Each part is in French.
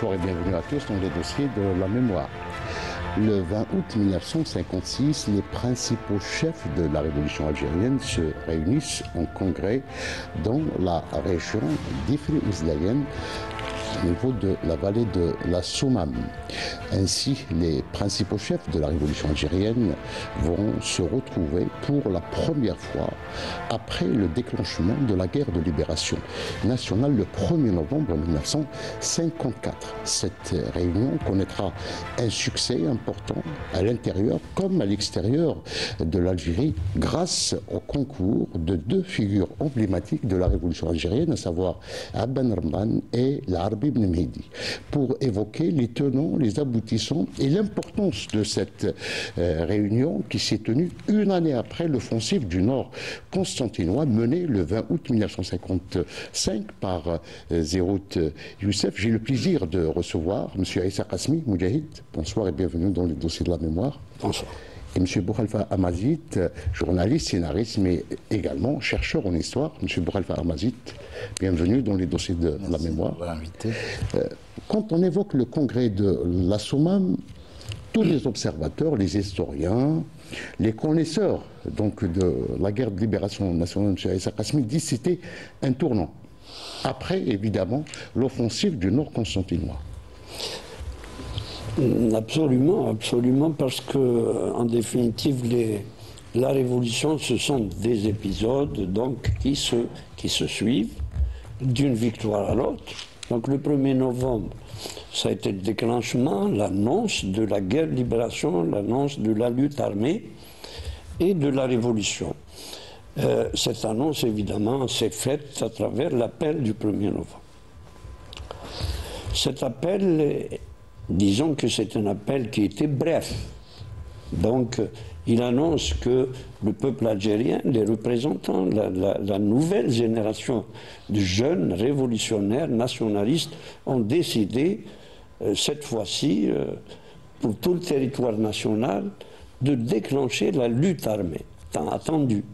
Bonsoir et bienvenue à tous dans les dossiers de la mémoire. Le 20 août 1956, les principaux chefs de la révolution algérienne se réunissent en congrès dans la région d'Ifri Ouzlaïen, au niveau de la vallée de la Soumam. Ainsi, les principaux chefs de la révolution algérienne vont se retrouver pour la première fois après le déclenchement de la guerre de libération nationale le 1er novembre 1954. Cette réunion connaîtra un succès important à l'intérieur comme à l'extérieur de l'Algérie grâce au concours de deux figures emblématiques de la révolution algérienne, à savoir Abben Rban et l'Arbi ibn Mehdi, pour évoquer les tenants, les aboutissants et l'importance de cette réunion qui s'est tenue une année après l'offensive du Nord constantinois menée le 20 août 1955 par Zerout Youssef. J'ai le plaisir de recevoir M. Issa Qasmi, Moudjahid. Bonsoir et bienvenue dans les dossiers de la mémoire. Bonsoir. Et M. Bouhalfa Amazit, journaliste, scénariste, mais également chercheur en histoire. M. Bouhalfa Amazit, bienvenue dans les dossiers de la mémoire. Quand on évoque le congrès de la Soumam, tous les observateurs, les historiens, les connaisseurs donc, de la guerre de libération nationale, M. Issa Qasmi, disent que c'était un tournant. Après, évidemment, l'offensive du Nord constantinois. Absolument, absolument, parce que, en définitive, la révolution, ce sont des épisodes donc, qui se suivent d'une victoire à l'autre. Donc le 1er novembre, ça a été le déclenchement, l'annonce de la guerre de libération, l'annonce de la lutte armée et de la révolution. Cette annonce, évidemment, s'est faite à travers l'appel du 1er novembre. Cet appel, disons que c'est un appel qui était bref. Donc, il annonce que le peuple algérien, les représentants, la nouvelle génération de jeunes révolutionnaires, nationalistes, ont décidé, cette fois-ci, pour tout le territoire national, de déclencher la lutte armée, tant attendue,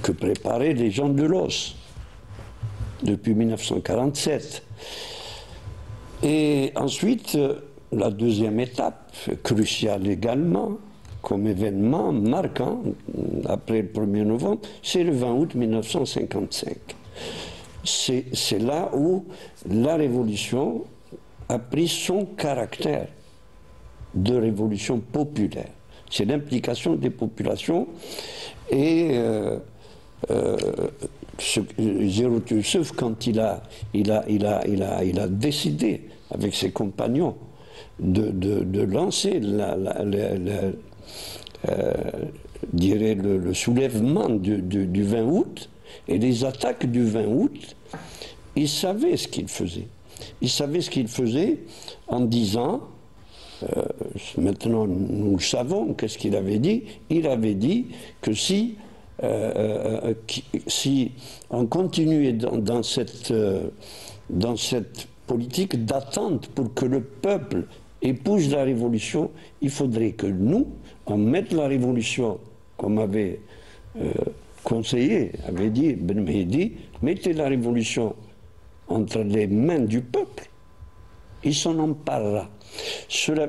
que préparaient les gens de l'os depuis 1947. Et ensuite, la deuxième étape, cruciale également, comme événement marquant, après le 1er novembre, c'est le 20 août 1955. C'est là où la révolution a pris son caractère de révolution populaire. C'est l'implication des populations et Zerout Youssef, quand il a décidé avec ses compagnons de lancer le soulèvement du 20 août et les attaques du 20 août, il savait ce qu'il faisait. Il savait ce qu'il faisait en disant, maintenant nous le savons, qu'est-ce qu'il avait dit? Il avait dit que si on continuait dans cette politique d'attente pour que le peuple épouse la révolution, il faudrait que nous, on mette la révolution, comme avait conseillé, avait dit Ben Mehdi, mettez la révolution entre les mains du peuple, il s'en emparera.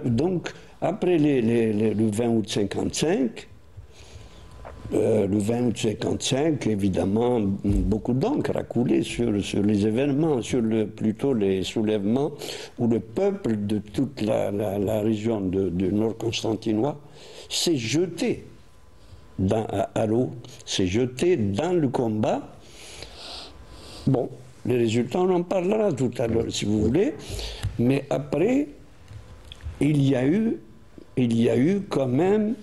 Donc, après le 20 août 55, le 20 août 55, évidemment, beaucoup d'encre a coulé sur les événements, plutôt les soulèvements où le peuple de toute la région du Nord constantinois s'est jeté à l'eau, s'est jeté dans le combat. Bon, les résultats, on en parlera tout à l'heure si vous voulez, mais après, il y a eu quand même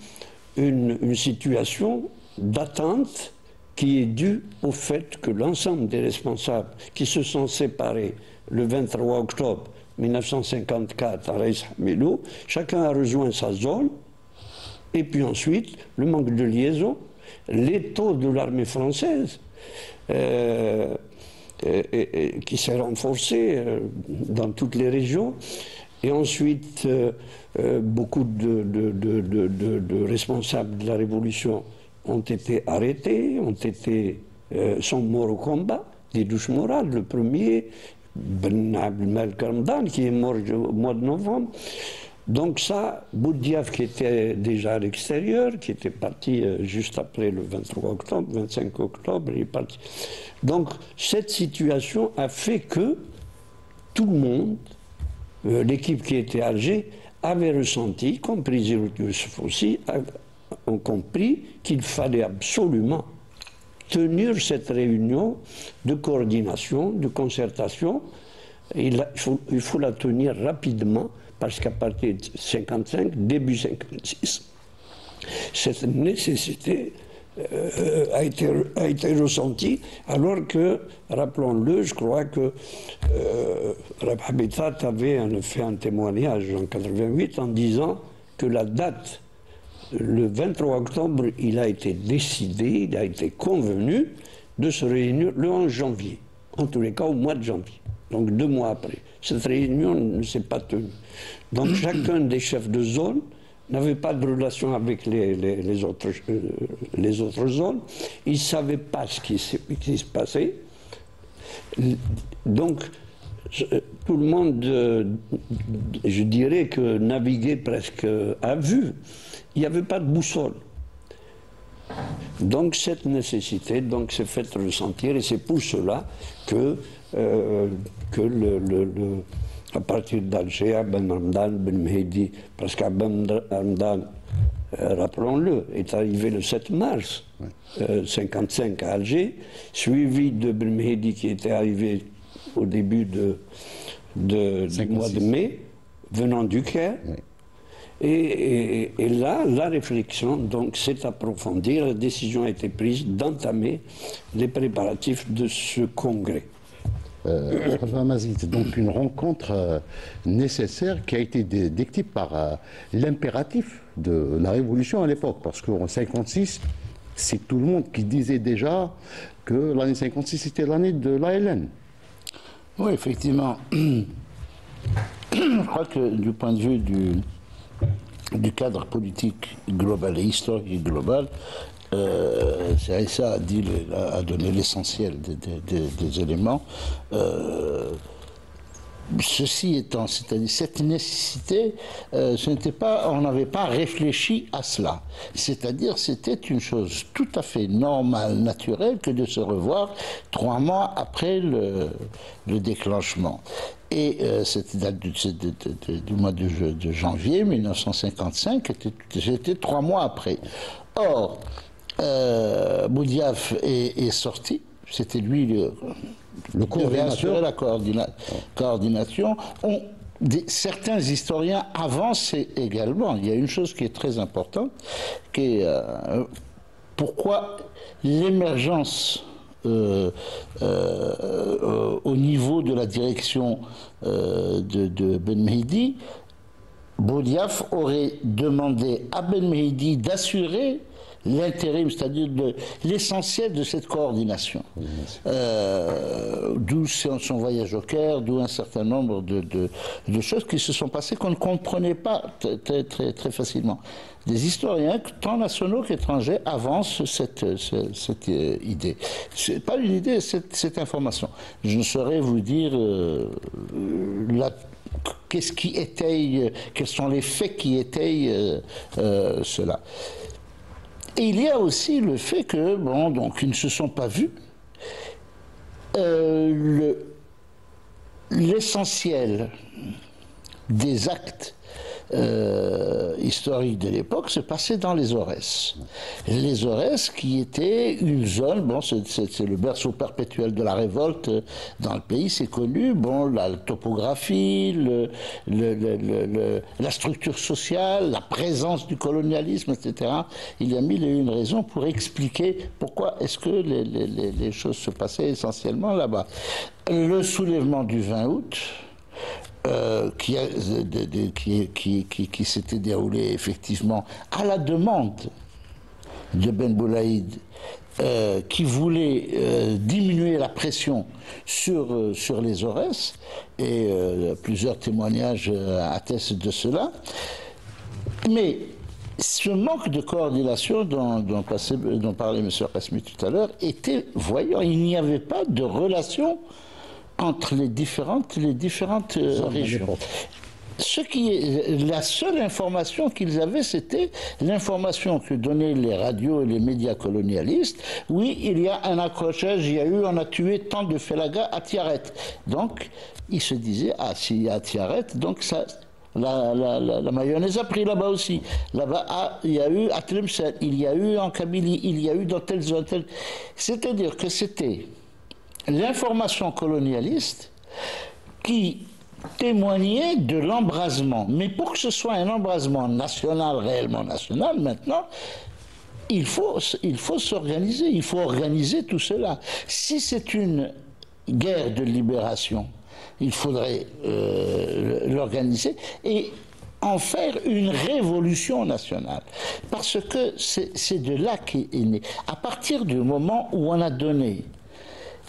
une situation d'attente qui est due au fait que l'ensemble des responsables qui se sont séparés le 23 octobre 1954 à Reis Hamilou, chacun a rejoint sa zone, et puis ensuite le manque de liaison, les taux de l'armée française qui s'est renforcé dans toutes les régions, et ensuite beaucoup de responsables de la révolution ont été arrêtés, sont morts au combat, des douches morales, le premier, Ben Abdelmalek Ramadan, qui est mort au mois de novembre. Donc ça, Boudiaf, qui était déjà à l'extérieur, qui était parti juste après le 23 octobre, 25 octobre, il est parti. Donc cette situation a fait que tout le monde, l'équipe qui était à Alger, avait ressenti, y compris Zérout Youssef aussi, ont compris qu'il fallait absolument tenir cette réunion de coordination, de concertation. Il faut la tenir rapidement, parce qu'à partir de 55, début 56, cette nécessité a été ressentie, alors que, rappelons-le, je crois que Rab Habitat avait fait un témoignage en 88 en disant que la date, le 23 octobre, il a été décidé, il a été convenu de se réunir le 11 janvier, en tous les cas au mois de janvier, donc 2 mois après. Cette réunion ne s'est pas tenue. Donc chacun des chefs de zone n'avait pas de relation avec les autres zones. Ils ne savaient pas ce qui se passait. Donc tout le monde, je dirais que naviguait presque à vue. Il n'y avait pas de boussole. Donc cette nécessité s'est faite ressentir, et c'est pour cela que à partir d'Alger, Ben Ramadan, Ben Mehdi, parce qu'Ben Ramadan, rappelons-le, est arrivé le 7 mars 55 à Alger, suivi de Ben Mehdi qui était arrivé au début du mois de mai, venant du Caire. Oui. Et là, la réflexion donc s'est approfondie, la décision a été prise d'entamer les préparatifs de ce congrès. Donc une rencontre nécessaire qui a été dictée par l'impératif de la révolution à l'époque, parce qu'en 56, c'est tout le monde qui disait déjà que l'année 56 était l'année de l'ALN. Oui, effectivement. Je crois que du point de vue du cadre politique global et historique global, c'est Aïssa a donné l'essentiel des éléments. Ceci étant, c'est-à-dire cette nécessité, on n'avait pas réfléchi à cela. C'est-à-dire, c'était une chose tout à fait normale, naturelle, que de se revoir 3 mois après le déclenchement. Et cette date du mois de janvier 1955, c'était 3 mois après. Or, Boudiaf est sorti, c'était lui le coordinateur, la coordination. Certains historiens avancent également. Il y a une chose qui est très importante, qui est pourquoi l'émergence au niveau de la direction de Ben Mehdi, Boudiaf aurait demandé à Ben Mehdi d'assurer l'intérim, c'est-à-dire l'essentiel de cette coordination. D'où son voyage au Caire, d'où un certain nombre de choses qui se sont passées qu'on ne comprenait pas très facilement. Des historiens, tant nationaux qu'étrangers, avancent cette idée. C'est pas une idée, cette information. Je ne saurais vous dire qu'est-ce qui étaye, quels sont les faits qui étayent cela. Et il y a aussi le fait que, bon, donc ils ne se sont pas vus. L'essentiel des actes historiques de l'époque se passait dans les Aurès. Les Aurès qui étaient une zone, bon, c'est le berceau perpétuel de la révolte dans le pays, c'est connu, bon, la topographie, la structure sociale, la présence du colonialisme, etc. Il y a 1001 raisons pour expliquer pourquoi est-ce que les choses se passaient essentiellement là-bas. Le soulèvement du 20 août, qui s'était déroulé effectivement à la demande de Ben Boulaïd, qui voulait diminuer la pression sur les Aurès, et plusieurs témoignages attestent de cela. Mais ce manque de coordination dont parlait M. Kasmi tout à l'heure était voyant. Il n'y avait pas de relation entre les différentes régions. La seule information qu'ils avaient, c'était l'information que donnaient les radios et les médias colonialistes. Oui, il y a un accrochage, on a tué tant de Félaga à Tiaret. Donc, ils se disaient, ah, s'il y a à Tiaret, donc ça... La mayonnaise a pris là-bas aussi. Là-bas, ah, il y a eu à Tlemcen, il y a eu en Kabylie, il y a eu dans telle zone, telle... C'est-à-dire que c'était l'information colonialiste qui témoignait de l'embrasement. Mais pour que ce soit un embrasement national, réellement national, maintenant, il faut s'organiser, il faut organiser tout cela. Si c'est une guerre de libération, il faudrait l'organiser et en faire une révolution nationale. Parce que c'est de là qu'est né. À partir du moment où on a donné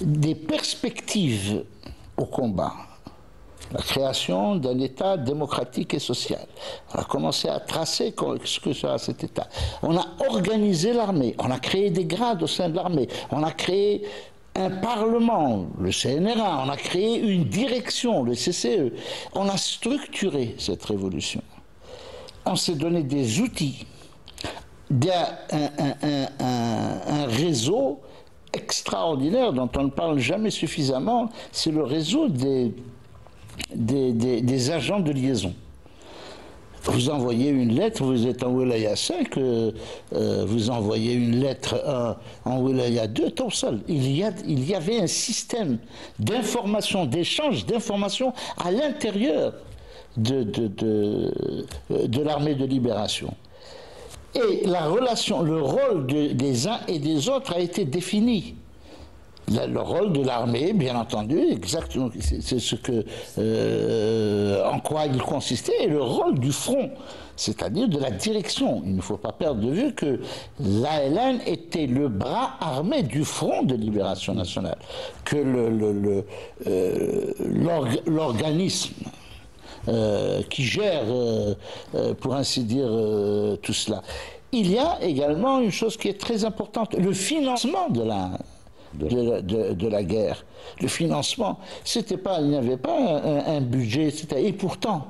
des perspectives au combat, la création d'un État démocratique et social. On a commencé à tracer ce que sera cet État. On a organisé l'armée, on a créé des grades au sein de l'armée, on a créé un parlement, le CNRA, on a créé une direction, le CCE. On a structuré cette révolution. On s'est donné des outils, un réseau extraordinaire dont on ne parle jamais suffisamment, c'est le réseau des agents de liaison. Vous envoyez une lettre, vous êtes en Wilaya 5, vous envoyez une lettre en Wilaya 2, tout seul. Il y avait un système d'information, d'échange d'informations à l'intérieur de l'armée de libération. Et la relation, le rôle des uns et des autres a été défini. Le rôle de l'armée, bien entendu, exactement, c'est ce que, en quoi il consistait, et le rôle du front, c'est-à-dire de la direction. Il ne faut pas perdre de vue que l'ALN était le bras armé du Front de libération nationale, que l'organisme qui gère, pour ainsi dire, tout cela. Il y a également une chose qui est très importante, le financement de la guerre. Le financement, c'était pas, il n'y avait pas un budget, et pourtant,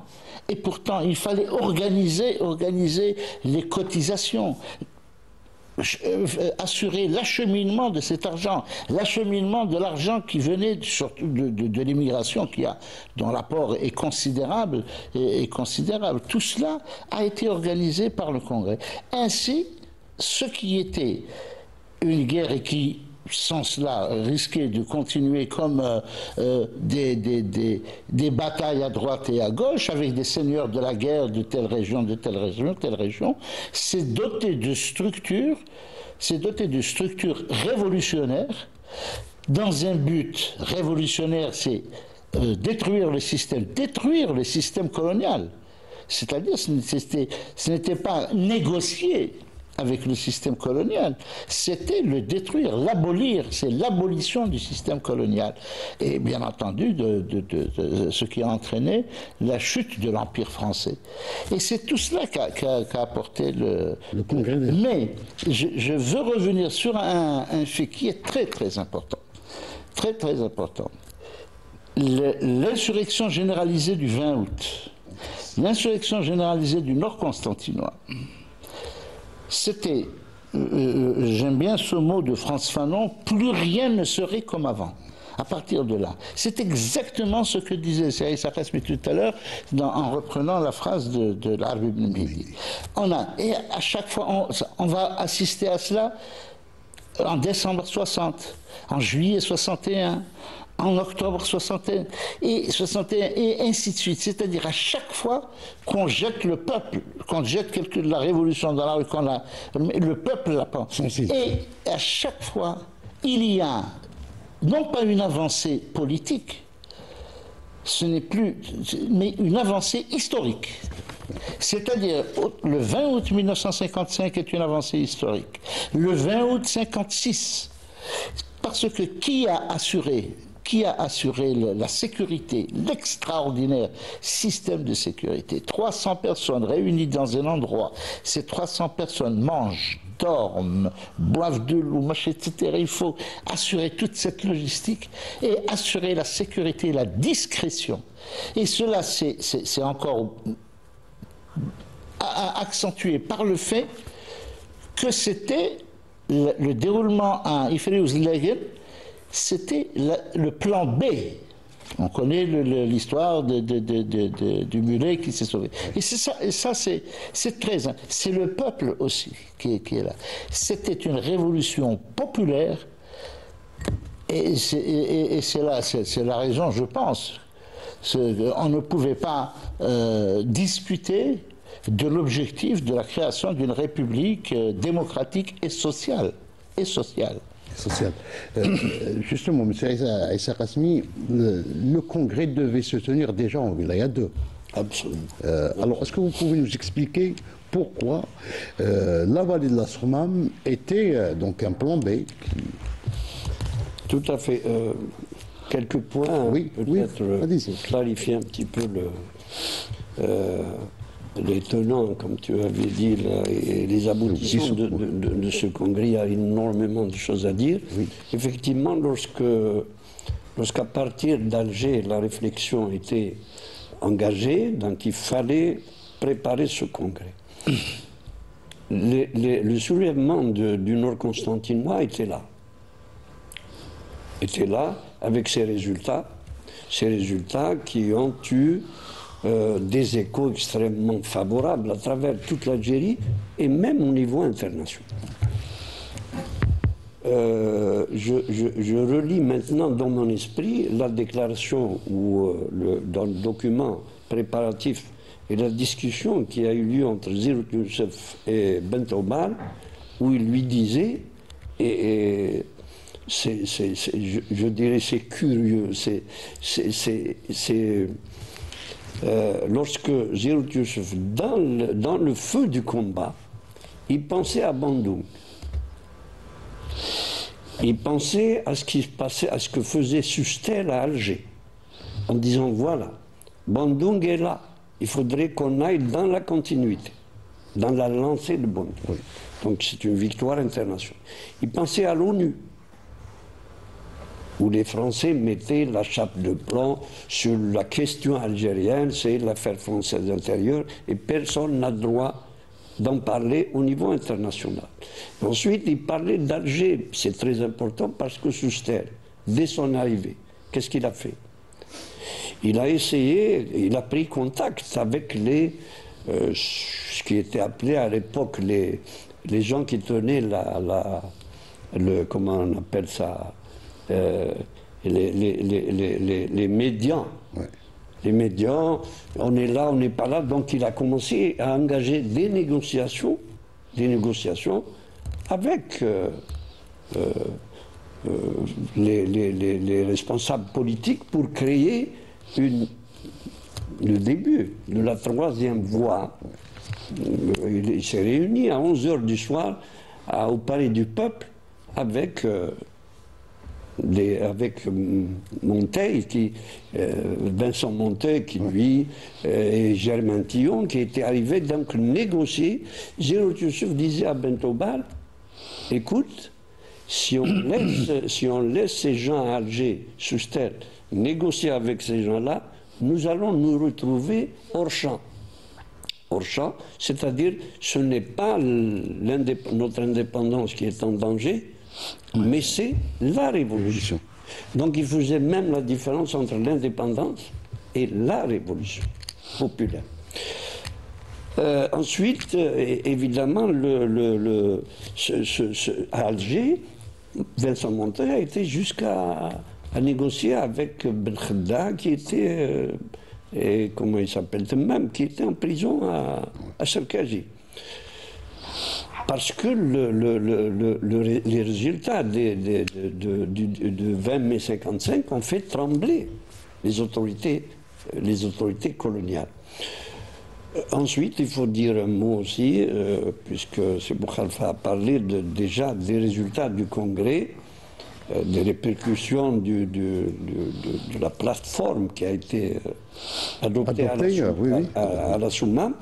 il fallait organiser les cotisations, assurer l'acheminement de cet argent, l'acheminement de l'argent qui venait surtout de l'immigration, dont l'apport est considérable, Tout cela a été organisé par le Congrès. Ainsi, ce qui était une guerre et qui, sans cela, risquait de continuer comme des batailles à droite et à gauche, avec des seigneurs de la guerre de telle région, c'est doté de structures révolutionnaires, dans un but révolutionnaire, c'est détruire le système colonial. C'est-à-dire, ce n'était pas négocier avec le système colonial, c'était le détruire, l'abolir, c'est l'abolition du système colonial. Et bien entendu, ce qui a entraîné la chute de l'Empire français. Et c'est tout cela qu'a apporté le Congrès. Mais je veux revenir sur un fait qui est très très important. Très très important. L'insurrection généralisée du 20 août, l'insurrection généralisée du Nord constantinois, c'était, j'aime bien ce mot de Frantz Fanon, plus rien ne serait comme avant. À partir de là, c'est exactement ce que disait Seri Sakasmi tout à l'heure en reprenant la phrase de l'Arab ibn Mehdi. Et à chaque fois, on va assister à cela en décembre 60, en juillet 61, en octobre 61 et ainsi de suite. C'est-à-dire à chaque fois qu'on jette le peuple, qu'on jette la révolution dans la rue, le peuple la prend. Et à chaque fois, il y a non pas une avancée politique, ce n'est plus, mais une avancée historique. C'est-à-dire, le 20 août 1955 est une avancée historique. Le 20 août 56, parce que qui qui a assuré la sécurité, l'extraordinaire système de sécurité. 300 personnes réunies dans un endroit, ces 300 personnes mangent, dorment, boivent de l'eau, etc. Il faut assurer toute cette logistique et assurer la sécurité et la discrétion. Et cela, c'est encore accentué par le fait que c'était le déroulement à Ifreouzlegen, c'était le plan B. On connaît l'histoire du mulet qui s'est sauvé. Et ça c'est très... C'est le peuple aussi qui est là. C'était une révolution populaire et c'est la raison, je pense. On ne pouvait pas discuter de l'objectif de la création d'une république démocratique et sociale. Justement, M. Issa Qasmi, le congrès devait se tenir déjà en Wilaya 2. Absolument. Alors, est-ce que vous pouvez nous expliquer pourquoi la vallée de la Sourmam était donc un plan B Tout à fait. Quelques points, oui, peut-être clarifier un petit peu les tenants, comme tu avais dit, là, et les aboutissants de ce congrès. Il y a énormément de choses à dire. Oui. Effectivement, lorsqu'à partir d'Alger, la réflexion était engagée, donc il fallait préparer ce congrès. Le soulèvement du Nord constantinois était là. Avec ses résultats qui ont eu des échos extrêmement favorables à travers toute l'Algérie et même au niveau international. Je relis maintenant dans mon esprit la déclaration ou dans le document préparatif et la discussion qui a eu lieu entre Zirut Youssef et Bent Omar, où il lui disait, je dirais c'est curieux, lorsque Zirut Youssef, dans le feu du combat, il pensait à Bandung. Il pensait à ce qui se passait, à ce que faisait Sustel à Alger, en disant voilà, Bandung est là, il faudrait qu'on aille dans la continuité, dans la lancée de Bandung. Oui. Donc c'est une victoire internationale. Il pensait à l'ONU, où les Français mettaient la chape de plomb sur la question algérienne, c'est l'affaire française intérieure, et personne n'a le droit d'en parler au niveau international. Ensuite, il parlait d'Alger, c'est très important parce que Sustel, dès son arrivée, qu'est-ce qu'il a fait? Il a essayé, il a pris contact avec ce qui était appelé à l'époque les gens qui tenaient comment on appelle ça, les médias. Ouais. Les médias, on est là, on n'est pas là, donc il a commencé à engager des négociations avec les responsables politiques pour créer le début de la troisième voie. Il s'est réuni à 11h du soir au Palais du Peuple avec Monteil, Vincent Monteil, qui lui, et Germain Tillon, qui étaient arrivés donc négocier. Zirut Youssef disait à Bent Omar, écoute, si on laisse ces gens à Alger, Sustel, négocier avec ces gens-là, nous allons nous retrouver hors champ. Hors champ, c'est-à-dire, ce n'est pas notre indépendance qui est en danger, mais c'est la révolution. Donc il faisait même la différence entre l'indépendance et la révolution populaire. Ensuite, évidemment, à Alger, Vincent Monteil a été jusqu'à négocier avec Ben Khedda, qui était, comment il s'appelle même, qui était en prison à Sarkazi. Parce que les résultats de 20 mai 55 ont fait trembler les autorités coloniales. Ensuite, il faut dire un mot aussi, puisque Sibou Khalfa a parlé déjà des résultats du Congrès. des répercussions de la plateforme qui a été adoptée à la Souma,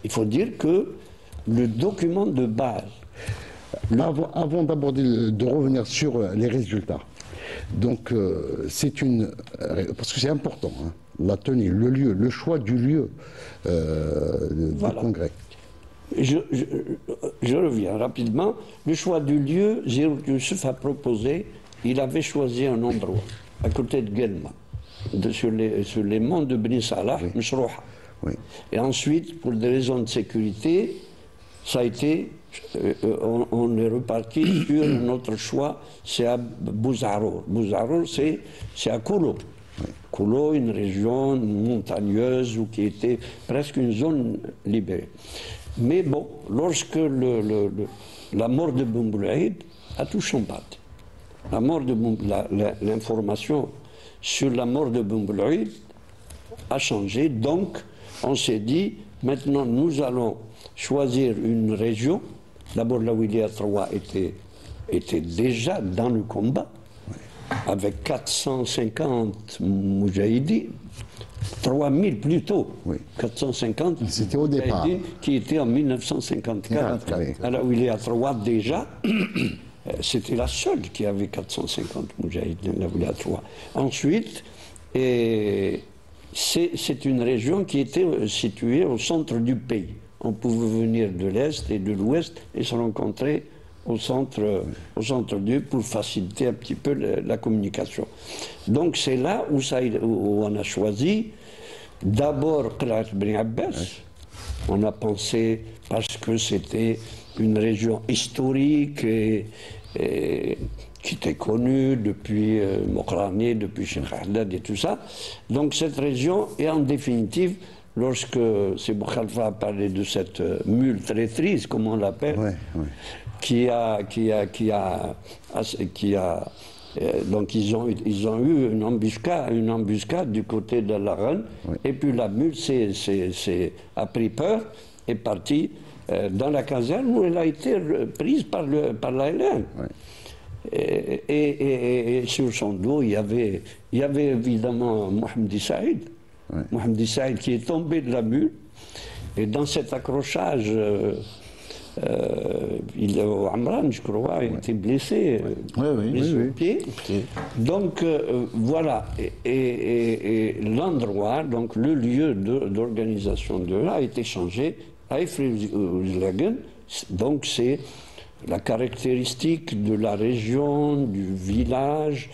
il faut dire que le document de base... Avant de revenir sur les résultats, donc c'est une... Parce que c'est important, hein, la tenue, le lieu, le choix du lieu du congrès. Je reviens rapidement. Le choix du lieu, Zérout Youssef a proposé, il avait choisi un endroit, à côté de Guelma, sur les monts de Bni Salah, Mshrouha. Oui. Et ensuite, pour des raisons de sécurité, ça a été, on est reparti sur notre choix, c'est à Bouzarour. Bouzarour, c'est à Koulo. Oui. Koulo, une région montagneuse qui était presque une zone libérée. Mais bon, lorsque la mort de Boumboulaïd a tout chamboulé. L'information sur la mort de Boumboulaïd a changé, donc on s'est dit, maintenant nous allons choisir une région. D'abord, la Wilaya 3 était déjà dans le combat, avec 450 moudjahidis, 3000 plutôt, 450 c'était au départ, qui étaient en 1954 à la Wilaya 3 déjà. C'était la seule qui avait 450 moudjahidis, la Wilaya 3. Ensuite, c'est une région qui était située au centre du pays. On pouvait venir de l'Est et de l'Ouest et se rencontrer au centre du pour faciliter un petit peu la communication. Donc c'est là où on a choisi d'abord Qla'at Bni Abbas. On a pensé, parce que c'était une région historique et qui était connue depuis Mokrani, depuis Cheikh Haddad et tout ça. Donc cette région, et en définitive, lorsque Sibou Khalfa a parlé de cette mule traîtrise, comme on l'appelle, donc ils ont eu une embuscade du côté de la Reine, et puis la mule a pris peur et partie dans la caserne où elle a été prise par la LN. Et sur son dos, il y avait évidemment Mohamedi Saïd. Mohamedi Saïd qui est tombé de la mule, et dans cet accrochage, Amran, je crois, a été blessé, blessé au pied. Donc voilà, et l'endroit, donc le lieu d'organisation de là a été changé à Ifri-Ouzlagen. Donc c'est la caractéristique de la région, du village,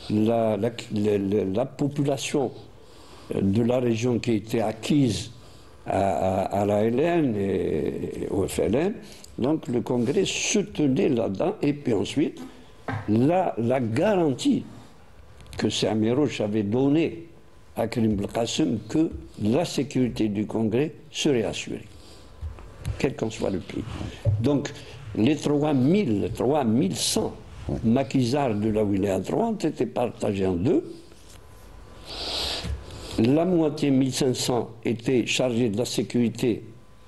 la population de la région qui a été acquise à la LN et au FLN. Donc le Congrès se tenait là-dedans, et puis ensuite la garantie que Sami Roche avait donnée à Karim Belkacem que la sécurité du Congrès serait assurée, quel qu'en soit le pays. Donc les 3100 maquisards de la Wilaya 3 ont été partagés en deux. La moitié, 1500, était chargée de la sécurité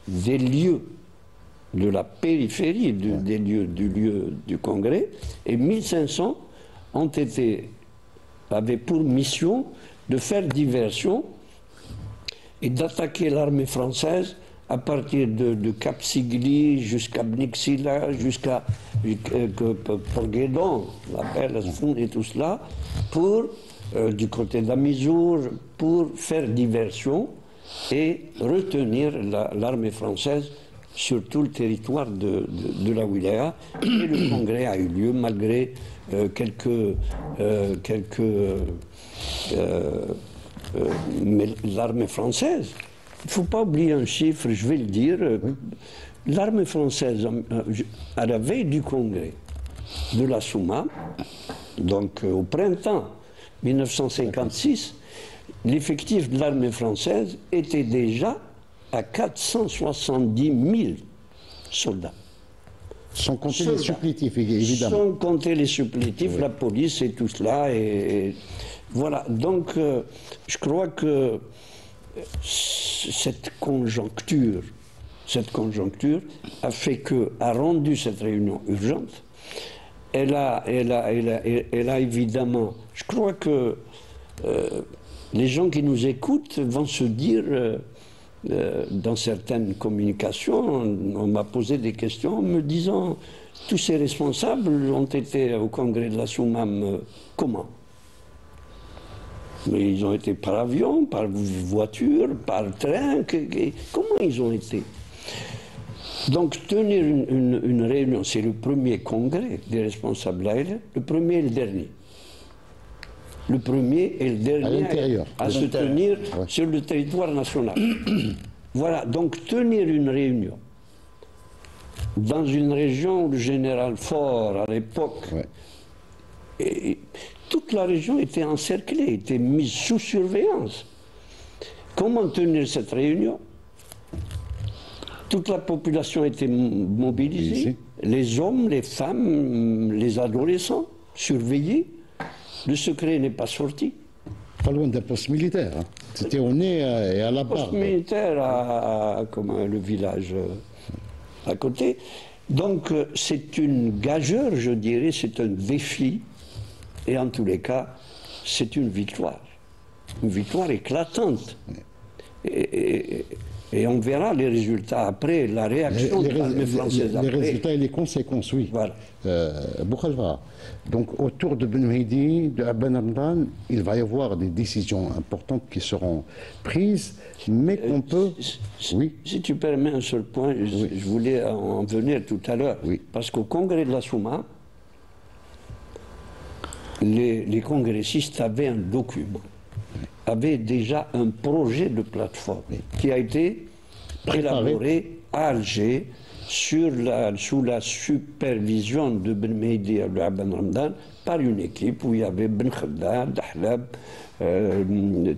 des lieux de la périphérie des lieux du Congrès, et 1500 avaient pour mission de faire diversion et d'attaquer l'armée française à partir de Cap Sigli jusqu'à Bnixila, jusqu'à Porguedon, la Belle et tout cela, pour du côté d'Amizour, pour faire diversion et retenir l'armée française sur tout le territoire de la Wilaya. Et le Congrès a eu lieu malgré mais l'armée française, il ne faut pas oublier un chiffre, je vais le dire, l'armée française, à la veille du Congrès de la Souma, donc au printemps 1956, l'effectif de l'armée française était déjà à 470 000 soldats. Sans compter les supplétifs, évidemment. Sans compter les supplétifs, la police et tout cela. Et voilà. Donc, je crois que cette conjoncture a rendu cette réunion urgente. elle a évidemment... Je crois que les gens qui nous écoutent vont se dire, dans certaines communications, on m'a posé des questions en me disant, tous ces responsables ont été au congrès de la Soumam, comment? Mais ils ont été par avion, par voiture, par train, comment ils ont été? Donc tenir une réunion, c'est le premier congrès des responsables laïcs, le premier et le dernier. Le premier et le dernier à se tenir sur le territoire national. Voilà, donc tenir une réunion dans une région où le général Faure, à l'époque, toute la région était encerclée, était mise sous surveillance. Comment tenir cette réunion? Toute la population était mobilisée, les hommes, les femmes, les adolescents, surveillés. Le secret n'est pas sorti. Pas loin d'un poste militaire. Hein. C'était au nez et à la barre. Poste militaire comme le village à côté. Donc c'est une gageure, je dirais, c'est un défi. Et en tous les cas, c'est une victoire. Une victoire éclatante. Et on verra les résultats après, la réaction de l'armée française après. Les résultats et les conséquences, oui. Voilà. Boukhalifa, donc autour de Ben Mehdi, de Ben Ramadan, il va y avoir des décisions importantes qui seront prises, mais qu'on peut... Oui. Si tu permets un seul point, je voulais en venir tout à l'heure. Oui. Parce qu'au congrès de la Souma, les congressistes avaient un document, avaient déjà un projet de plateforme qui a été élaboré à Alger sous la supervision de Ben Mehdi et Ben Ramadan par une équipe où il y avait Ben Khaddad, Dahlab,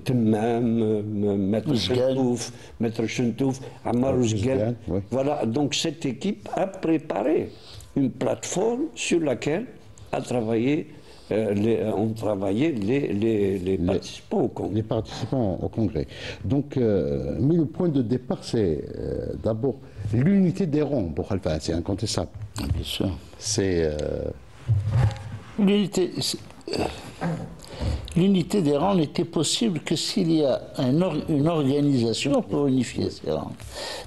Temmam, Maître Chentouf, Ammar Ouzgan. Voilà, donc cette équipe a préparé une plateforme sur laquelle ont travaillé les participants au congrès. Les participants au congrès. Donc, mais le point de départ, c'est d'abord l'unité des rangs pour Khalifa, c'est incontestable. Bien sûr. C'est... L'unité des rangs n'était possible que s'il y a une organisation pour unifier ces rangs.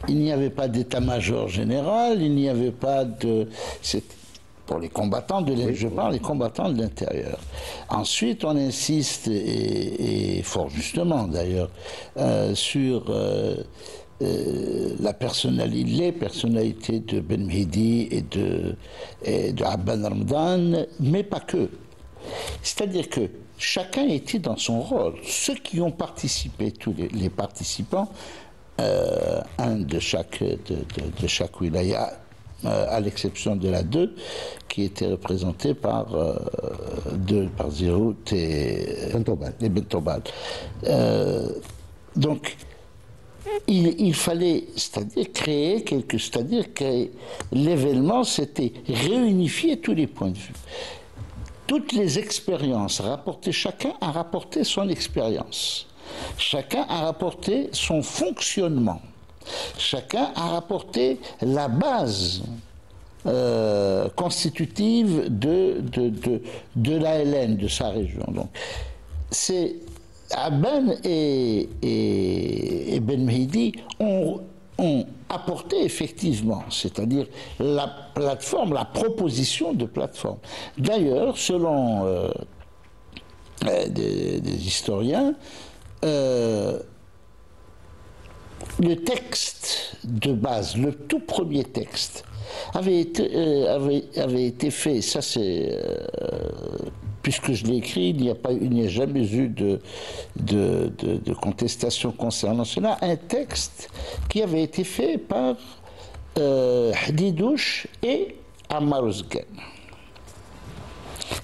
Il n'y avait pas d'état-major général, il n'y avait pas de... Pour les combattants je parle des combattants de l'intérieur. Ensuite, on insiste, et fort justement d'ailleurs, sur les personnalités de Ben Mehdi et de Ben Ramadan, mais pas que. C'est-à-dire que chacun était dans son rôle. Ceux qui ont participé, tous les participants, un de chaque wilaya, à l'exception de la 2, qui était représentée par Zirout et Bentobal. Donc, il fallait, c'est-à-dire que l'événement, c'était réunifier tous les points de vue. Toutes les expériences rapportées, chacun a rapporté son expérience. Chacun a rapporté son fonctionnement. Chacun a rapporté la base constitutive de l'ALN, de sa région. Donc, c'est Aben et Ben Mehdi ont apporté effectivement, c'est-à-dire la plateforme, la proposition de plateforme. D'ailleurs, selon des historiens, le texte de base, le tout premier texte, avait été fait, ça c'est, puisque je l'ai écrit, il n'y a jamais eu de contestation concernant cela, un texte qui avait été fait par Hadidouche et Ammar Ouzgan.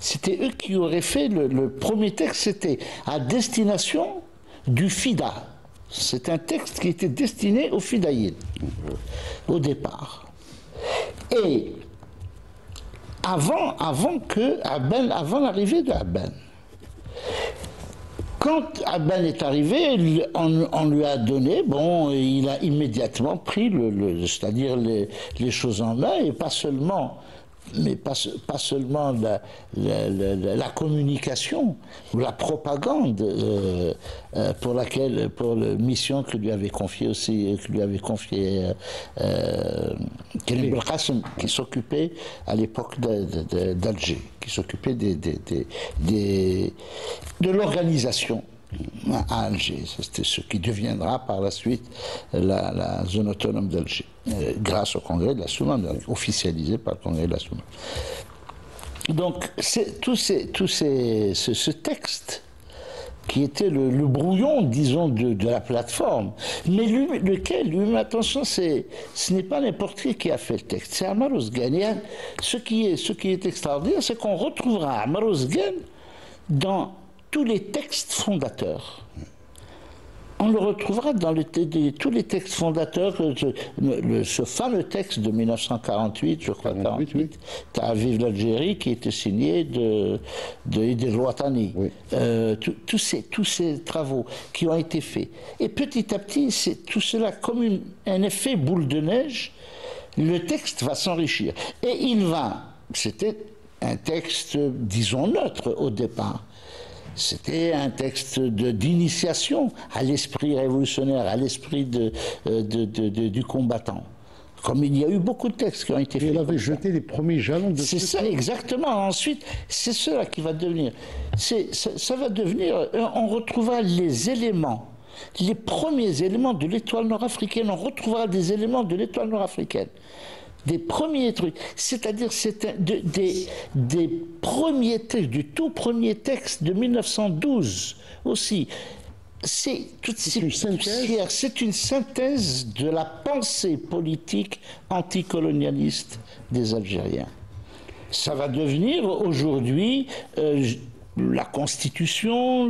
C'était eux qui auraient fait le premier texte, c'était à destination du FIDA. C'est un texte qui était destiné aux Fidaïdes, au départ. Et avant l'arrivée de Aben, quand Aben est arrivé, on lui a donné, il a immédiatement pris c'est-à-dire les choses en main, et pas seulement mais pas seulement la communication ou la propagande pour la mission que lui avait confiée aussi, Khalil Belkacem, qui s'occupait à l'époque d'Alger, qui s'occupait de l'organisation à Alger. C'était ce qui deviendra par la suite la zone autonome d'Alger, grâce au congrès de la Soumane, officialisé par le congrès de la Soumane. Donc, ce texte, qui était le brouillon, disons, de la plateforme, mais lui, attention, ce n'est pas n'importe qui a fait le texte, c'est Ammar Ouzgan. Ce qui est extraordinaire, c'est qu'on retrouvera Ammar Ouzgan dans tous les textes fondateurs. On le retrouvera dans tous les textes fondateurs, ce fameux texte de 1948, je crois, 48, Ta'aviv l'Algérie, qui était signé de Idil Ouattani. Oui. Tous ces travaux qui ont été faits. Et petit à petit, c'est tout cela comme un effet boule de neige, le texte va s'enrichir. Et c'était un texte, disons, neutre au départ. C'était un texte d'initiation à l'esprit révolutionnaire, à l'esprit du combattant. Comme il y a eu beaucoup de textes qui ont été faits. Il avait jeté les premiers jalons de... C'est ça, exactement. Ensuite, c'est cela qui va devenir. Ça va devenir... On retrouvera les éléments, les premiers éléments de l'étoile nord-africaine. On retrouvera des éléments de l'étoile nord-africaine. Des premiers trucs, c'est-à-dire des premiers textes, du tout premier texte de 1912 aussi. C'est une synthèse de la pensée politique anticolonialiste des Algériens. Ça va devenir aujourd'hui la Constitution,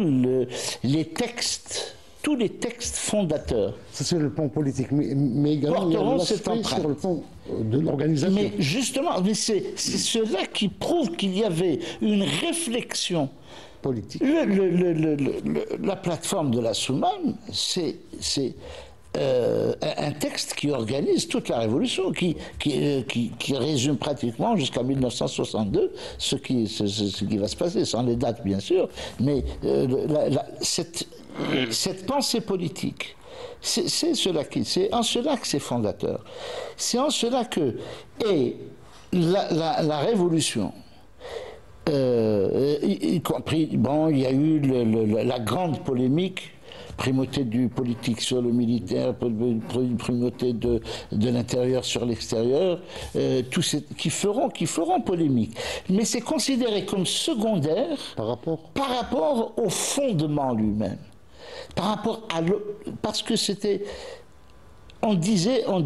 les textes, tous les textes fondateurs. Ça, c'est le plan politique, mais également il y a l'aspect sur le plan de l'organisation. Mais justement, c'est cela qui prouve qu'il y avait une réflexion politique. La plateforme de la Soumane, c'est un texte qui organise toute la révolution, qui résume pratiquement jusqu'à 1962 ce qui va se passer, sans les dates bien sûr, mais cette pensée politique, c'est en cela que c'est fondateur. C'est en cela que la révolution, y compris, il y a eu la grande polémique, primauté du politique sur le militaire, primauté de l'intérieur sur l'extérieur, qui feront polémique. Mais c'est considéré comme secondaire par rapport au fondement lui-même. Parce que c'était... On disait dans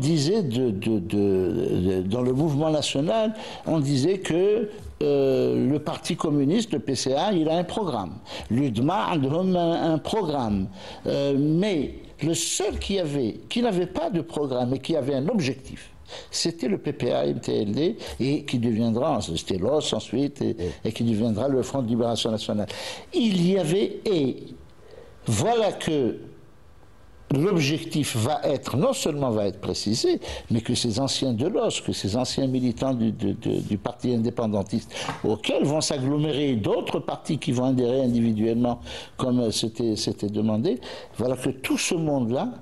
le mouvement national, on disait que le Parti communiste, le PCA, il a un programme. L'UDMA a un programme. Mais le seul qui n'avait pas de programme et qui avait un objectif, c'était le PPA-MTLD, et qui deviendra, c'était l'OS ensuite, et qui deviendra le Front de Libération Nationale. Il y avait, et voilà que l'objectif non seulement va être précisé, mais que ces anciens de l'OS, que ces anciens militants du parti indépendantiste, auxquels vont s'agglomérer d'autres partis qui vont adhérer individuellement, comme c'était demandé, voilà que tout ce monde-là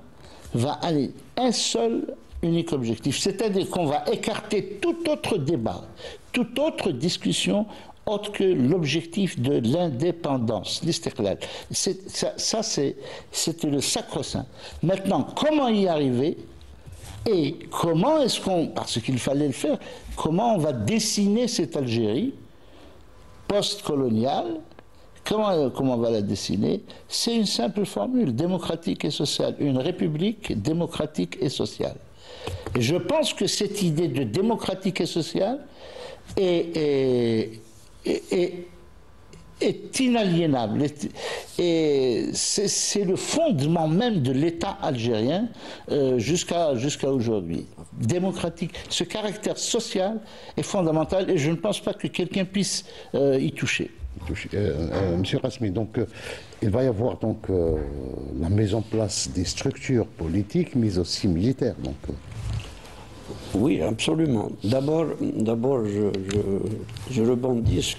va aller un seul unique objectif. C'est-à-dire qu'on va écarter tout autre débat, toute autre discussion autre que l'objectif de l'indépendance, l'istiqlal. Ça, c'était le sacro-saint. Maintenant, comment y arriver et comment est-ce parce qu'il fallait le faire, comment on va dessiner cette Algérie post-coloniale, comment on va la dessiner? C'est une simple formule, démocratique et sociale, une république démocratique et sociale. Et je pense que cette idée de démocratique et sociale est inaliénable. Et c'est le fondement même de l'État algérien jusqu'à aujourd'hui. Démocratique. Ce caractère social est fondamental et je ne pense pas que quelqu'un puisse y toucher. Monsieur Rasmi, donc il va y avoir donc la mise en place des structures politiques, mais aussi militaires. Donc, Oui, absolument. D'abord, je rebondis ce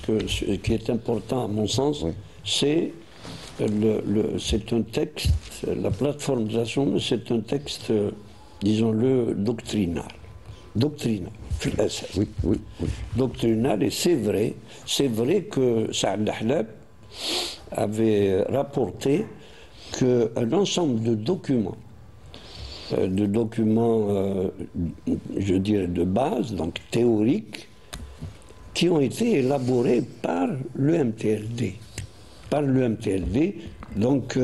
qui est important à mon sens, oui. C'est un texte, la plateforme de la Somme, c'est un texte, disons-le, doctrinal. Doctrinal. Oui, oui, oui. Doctrinal, et c'est vrai que Saad Lahlab avait rapporté qu'un ensemble de documents, je dirais, de base, donc théoriques, qui ont été élaborés par le MTLD. Donc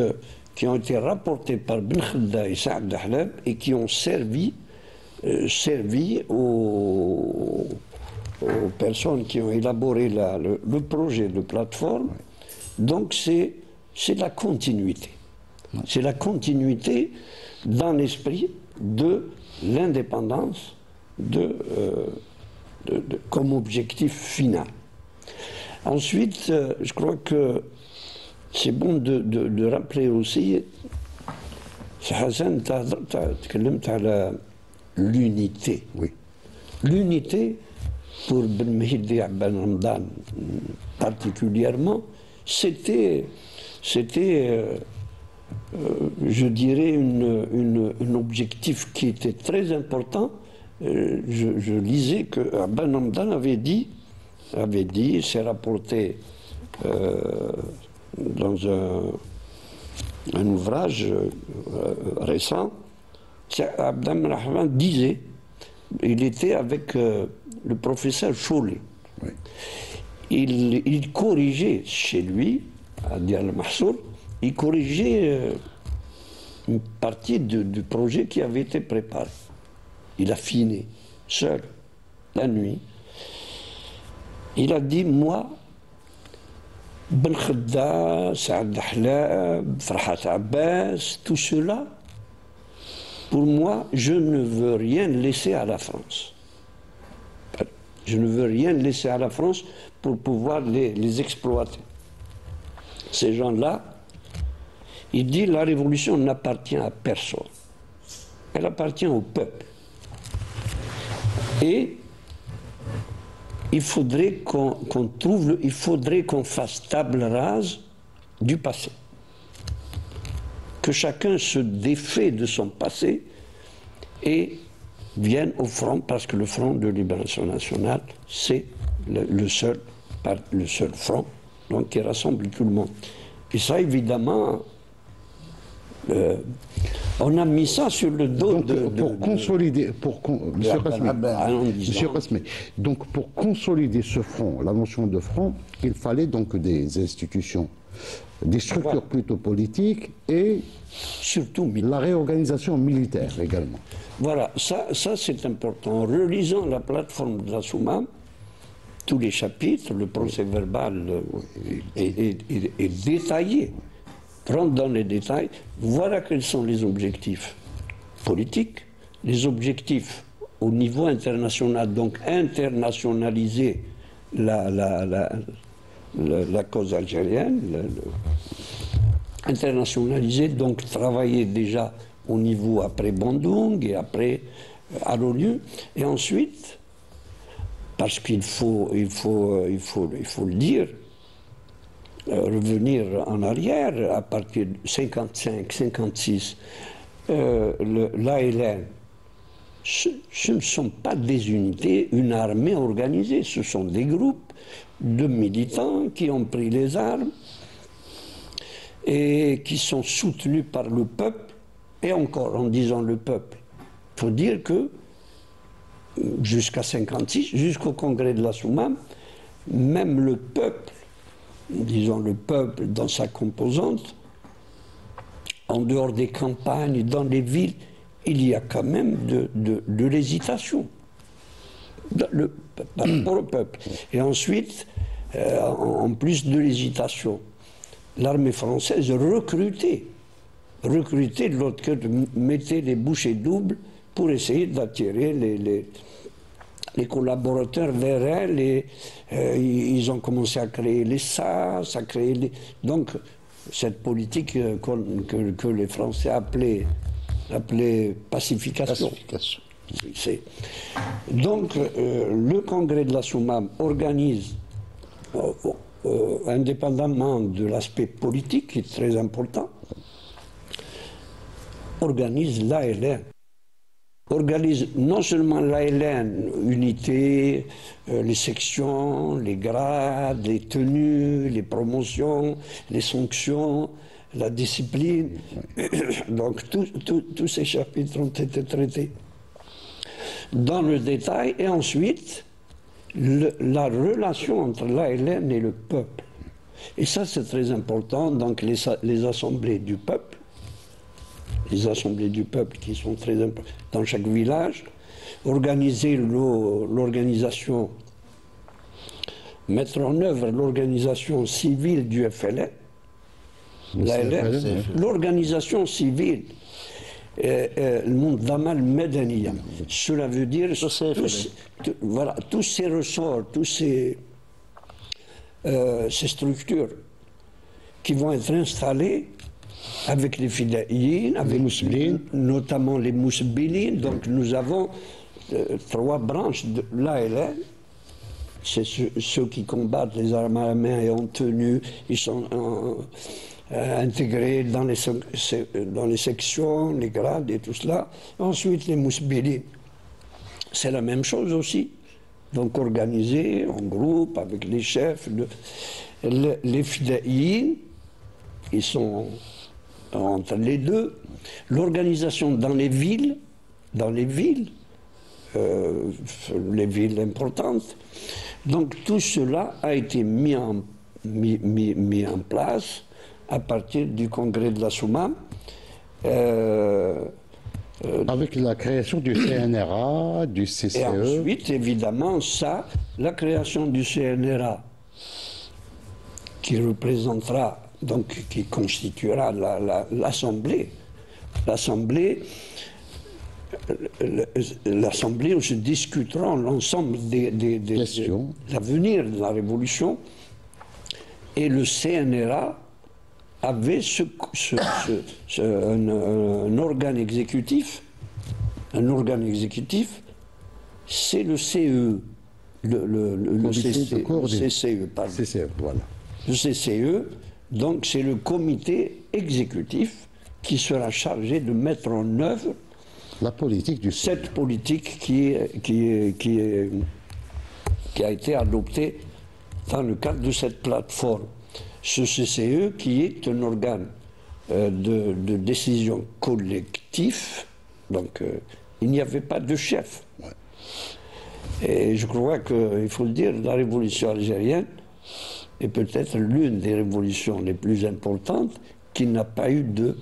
qui ont été rapportés par Ben Khedda et Saad Lahlab et qui ont servi aux personnes qui ont élaboré le projet de plateforme. Donc c'est la continuité. C'est la continuité dans l'esprit de l'indépendance comme objectif final. Ensuite, je crois que c'est bon de rappeler aussi, Hassan, tu as l'unité. Oui. L'unité, pour Ben Mehdi Ben Ramdan particulièrement, c'était je dirais, un objectif qui était très important. Je lisais que Ben Ramdan avait dit, c'est rapporté dans un ouvrage récent, Abdel Rahman disait, il était avec le professeur Chollet. Oui. Il corrigeait chez lui, à Diyar al-Mahsour, il corrigeait une partie du projet qui avait été préparé. Il a fini, seul, la nuit. Il a dit, moi, Ben Khedda, Saad Lahlab, Farhat Abbas, tout cela, pour moi, je ne veux rien laisser à la France. Je ne veux rien laisser à la France pour pouvoir les exploiter. Ces gens-là, il dit la révolution n'appartient à personne. Elle appartient au peuple. Et il faudrait qu'on fasse table rase du passé. Que chacun se défait de son passé et vienne au front, parce que le Front de libération nationale, c'est le seul front, donc qui rassemble tout le monde. Et ça, évidemment, on a mis ça sur le dos pour consolider, Monsieur Cosme, donc pour consolider ce front, la notion de front, il fallait donc des institutions, des structures plutôt politiques et surtout la réorganisation militaire également. Voilà, ça c'est important. En relisant la plateforme de la Soumam, tous les chapitres, le procès verbal est détaillé. Prendre dans les détails, voilà quels sont les objectifs politiques, les objectifs au niveau international, donc internationaliser la cause algérienne, internationaliser, donc travailler déjà au niveau après Bandung et après à l'ONU, et ensuite, parce qu'il faut le dire, revenir en arrière à partir de 55, 56, l'ALN, ce ne sont pas des unités, une armée organisée, ce sont des groupes de militants qui ont pris les armes et qui sont soutenus par le peuple, et encore en disant le peuple, il faut dire que jusqu'à 56, jusqu'au congrès de la Soumam, même le peuple, disons le peuple dans sa composante, en dehors des campagnes, dans les villes, il y a quand même de l'hésitation par rapport au peuple. Et ensuite, en plus de l'hésitation, l'armée française recrutait de l'autre côté, mettait les bouchées doubles pour essayer d'attirer les collaborateurs vers elle, et ils ont commencé à créer les SAS, à créer donc cette politique que les Français appelaient pacification. Donc, le congrès de la Soumam organise, indépendamment de l'aspect politique, qui est très important, organise l'ALN. Organise non seulement l'ALN, unité, les sections, les grades, les tenues, les promotions, les sanctions, la discipline. Donc tous ces chapitres ont été traités dans le détail. Et ensuite, la relation entre l'ALN et le peuple. Et ça, c'est très important. Donc les assemblées du peuple, les assemblées du peuple qui sont très importantes dans chaque village, organiser l'organisation, mettre en œuvre l'organisation civile du FLN, l'organisation civile, le monde d'Amal Medaniya. Cela veut dire voilà, tous ces ressorts, tous ces structures qui vont être installées avec les fidéines, avec notamment les mousbilines. Donc nous avons 3 branches de l'ALN. C'est ceux qui combattent les armes à la main et en tenue. Ils sont intégrés dans les sections, les grades et tout cela. Ensuite, les mousbilines. C'est la même chose aussi. Donc organisés en groupe avec les chefs. Les fidéines, ils sont entre les deux. L'organisation dans les villes importantes. Donc tout cela a été mis en place à partir du congrès de la Soumam. Avec la création du CNRA, du CCE. Et ensuite, évidemment, la création du CNRA, qui représentera, donc qui constituera l'Assemblée. L'Assemblée où se discuteront l'ensemble des questions, l'avenir de la Révolution. Et le CNRA avait un organe exécutif. Un organe exécutif, c'est le CE. Le CCE, pardon. CCE, voilà. Le CCE, donc c'est le comité exécutif qui sera chargé de mettre en œuvre la politique du cette politique qui a été adoptée dans le cadre de cette plateforme. Ce CCE qui est un organe de décision collectif, donc il n'y avait pas de chef. Ouais. Et je crois qu'il faut le dire, la révolution algérienne est peut-être l'une des révolutions les plus importantes qui n'a pas eu de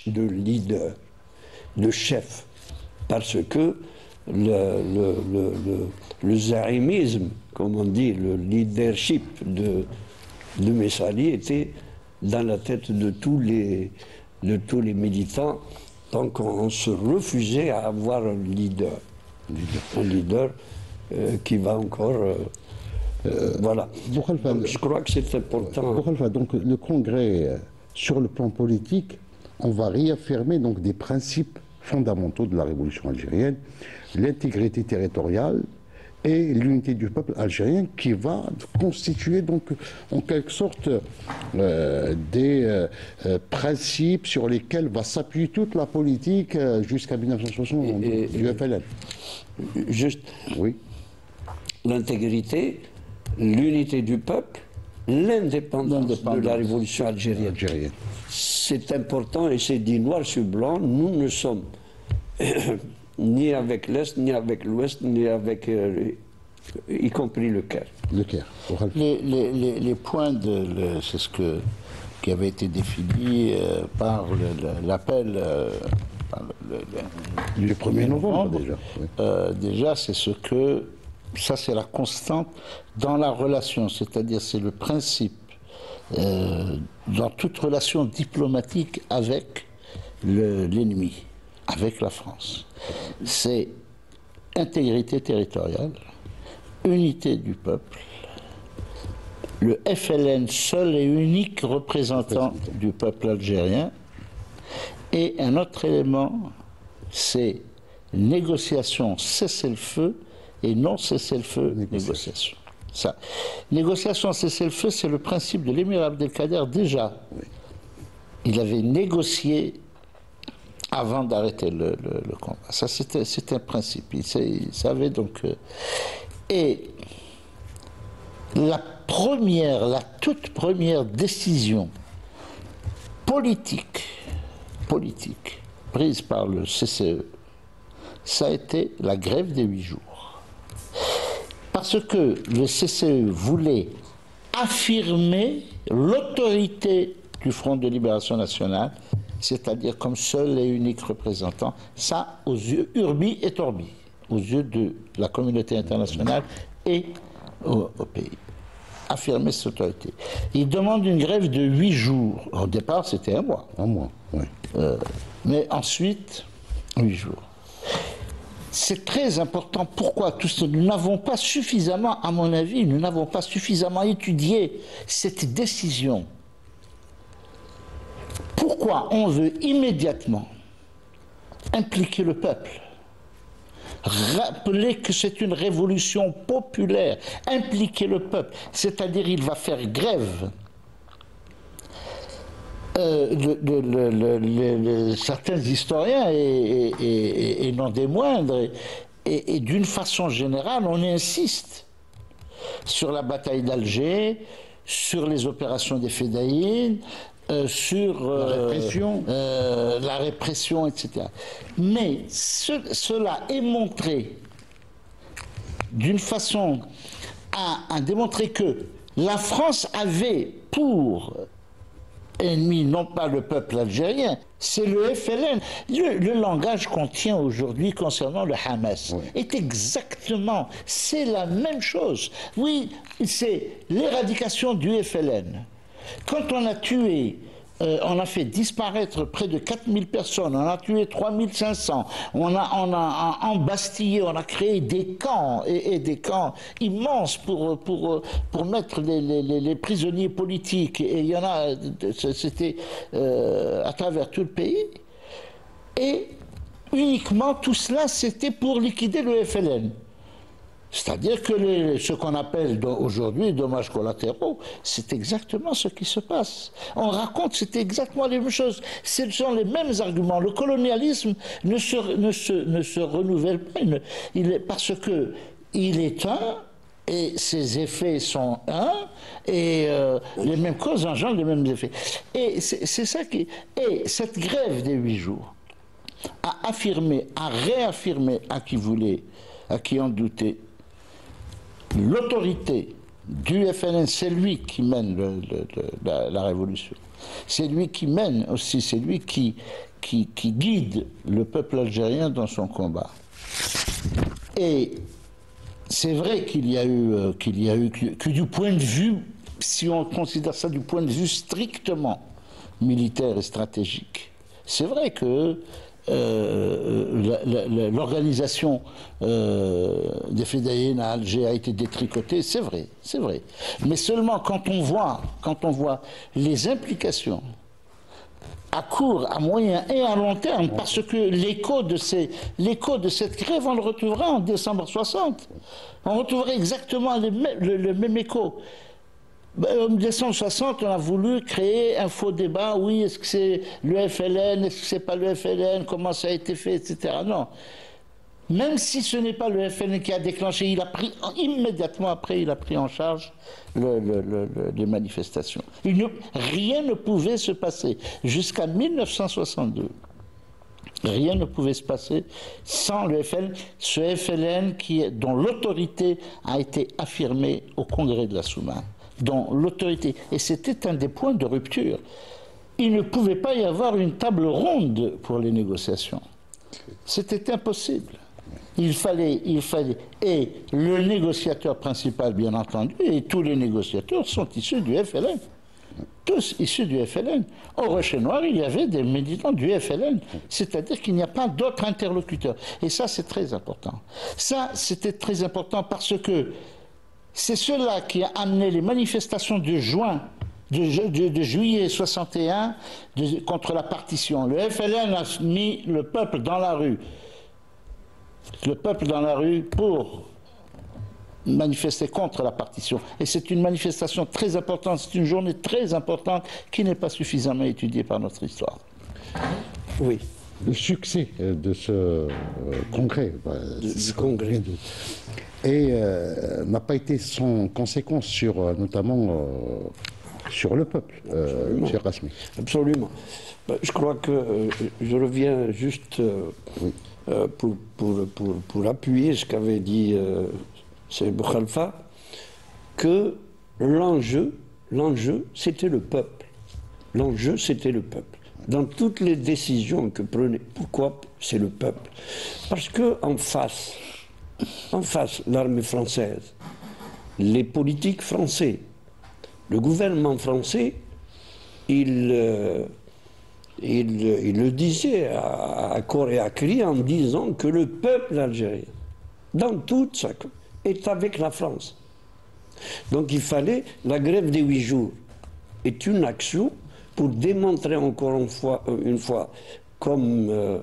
leader, de chef, parce que le zaïmisme, comme on dit, le leadership de Messali était dans la tête de tous les militants. Donc on se refusait à avoir un leader qui va encore... voilà. Donc, je crois que c'est important. Donc le Congrès, sur le plan politique, on va réaffirmer donc des principes fondamentaux de la révolution algérienne, l'intégrité territoriale et l'unité du peuple algérien, qui va constituer donc en quelque sorte des principes sur lesquels va s'appuyer toute la politique jusqu'à 1960 du FLN. Juste, oui. L'intégrité, l'unité du peuple, l'indépendance de la révolution algérienne. C'est important et c'est dit noir sur blanc. Nous ne sommes ni avec l'Est, ni avec l'Ouest, ni avec... y compris le Caire. Le Caire. Les points c'est ce qui avait été défini par l'appel... le 1er novembre déjà. Oui. Déjà, c'est ce que... Ça, c'est la constante dans la relation, c'est-à-dire c'est le principe dans toute relation diplomatique avec l'ennemi, avec la France. C'est intégrité territoriale, unité du peuple, le FLN seul et unique représentant du peuple algérien, et un autre élément, c'est négociation, cessez-le-feu, et non cessez-le-feu, négociation. Ça. Négociation, cessez-le-feu, c'est le principe de l'émir Abdelkader déjà. Oui. Il avait négocié avant d'arrêter le combat. Ça, c'est un principe. Il savait donc... et la toute première décision politique prise par le CCE, ça a été la grève des 8 jours. Parce que le CCE voulait affirmer l'autorité du Front de Libération Nationale, c'est-à-dire comme seul et unique représentant, ça aux yeux urbi et orbi, aux yeux de la communauté internationale et au pays. Affirmer cette autorité. Il demande une grève de 8 jours. Au départ, c'était 1 mois. 1 mois, oui. Mais ensuite, 8 jours. C'est très important. Pourquoi tout ça? Nous n'avons pas suffisamment, à mon avis, nous n'avons pas suffisamment étudié cette décision. Pourquoi on veut immédiatement impliquer le peuple? Rappeler que c'est une révolution populaire, impliquer le peuple, c'est-à-dire il va faire grève. Certains historiens, et non des moindres, et d'une façon générale, on insiste sur la bataille d'Alger, sur les opérations des Fédayines, sur la répression, etc. Mais cela est montré d'une façon à démontrer que la France avait pour ennemi non pas le peuple algérien, c'est le FLN. Le langage qu'on tient aujourd'hui concernant le Hamas est exactement, c'est la même chose. Oui, c'est l'éradication du FLN. Quand on a tué, on a fait disparaître près de 4000 personnes, on a tué 3500, on a embastillé, on a créé des camps, et des camps immenses pour mettre les prisonniers politiques, et il y en a, c'était à travers tout le pays, et uniquement tout cela, c'était pour liquider le FLN. C'est-à-dire que ce qu'on appelle aujourd'hui dommages collatéraux, c'est exactement ce qui se passe. On raconte, c'est exactement les mêmes choses. Ce sont les mêmes arguments. Le colonialisme ne se renouvelle pas, parce que il est un, et ses effets sont un, et les mêmes causes engendrent les mêmes effets. Et c'est ça qui... Et cette grève des 8 jours a affirmé, a réaffirmé à qui voulait, à qui en doutait, l'autorité du FLN, c'est lui qui mène la révolution. C'est lui qui mène aussi, c'est lui qui guide le peuple algérien dans son combat. Et c'est vrai qu'il y a eu que du point de vue, si on considère ça du point de vue strictement militaire et stratégique, c'est vrai que l'organisation des Fédayines à Alger a été détricotée, c'est vrai. Mais seulement quand on voit les implications à court, à moyen et à long terme, parce que l'écho de cette grève, on le retrouvera en décembre 60. On retrouverait exactement le même écho. En 1960, on a voulu créer un faux débat. Oui, est-ce que c'est le FLN, est-ce que c'est pas le FLN, comment ça a été fait, etc. Non. Même si ce n'est pas le FLN qui a déclenché, il a pris immédiatement après, il a pris en charge les manifestations. Rien ne pouvait se passer jusqu'à 1962. Rien ne pouvait se passer sans le FLN, ce FLN dont l'autorité a été affirmée au Congrès de la Soumane. Dont l'autorité, et c'était un des points de rupture. Il ne pouvait pas y avoir une table ronde pour les négociations. C'était impossible. Il fallait, et le négociateur principal, bien entendu, et tous les négociateurs sont issus du FLN. Tous issus du FLN. Au Rocher-Noir, il y avait des militants du FLN. C'est-à-dire qu'il n'y a pas d'autres interlocuteurs. Et ça, c'est très important. Ça, c'était très important parce que c'est cela qui a amené les manifestations de juillet 61 contre la partition. Le FLN a mis le peuple dans la rue. le peuple dans la rue pour manifester contre la partition. Et c'est une manifestation très importante, c'est une journée très importante qui n'est pas suffisamment étudiée par notre histoire. Oui. Le succès de ce congrès, du congrès, n'a pas été sans conséquence sur, notamment sur le peuple, M. Qasmi. Absolument. Je crois que je reviens juste pour appuyer ce qu'avait dit Seyed Boukhalifa, que l'enjeu, c'était le peuple. L'enjeu, c'était le peuple. Dans toutes les décisions que prenait, pourquoi c'est le peuple? Parce que en face, l'armée française, les politiques français, le gouvernement français, il le disait à corps et à cri en disant que le peuple algérien, dans toute sa est avec la France. Donc il fallait, la grève des 8 jours est une action pour démontrer encore une fois comme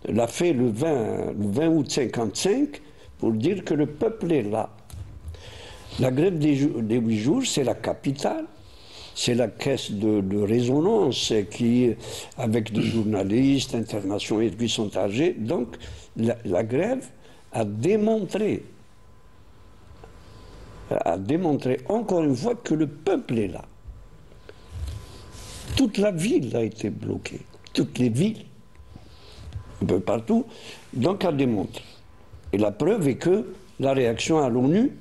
l'a fait le 20 août 55, pour dire que le peuple est là. La grève des 8 jours, c'est la capitale, c'est la caisse de résonance qui, avec des journalistes internationaux qui sont âgés. Donc la grève a démontré encore une fois que le peuple est là. Toute la ville a été bloquée, toutes les villes, un peu partout, donc a démontré. Et la preuve est que la réaction à l'ONU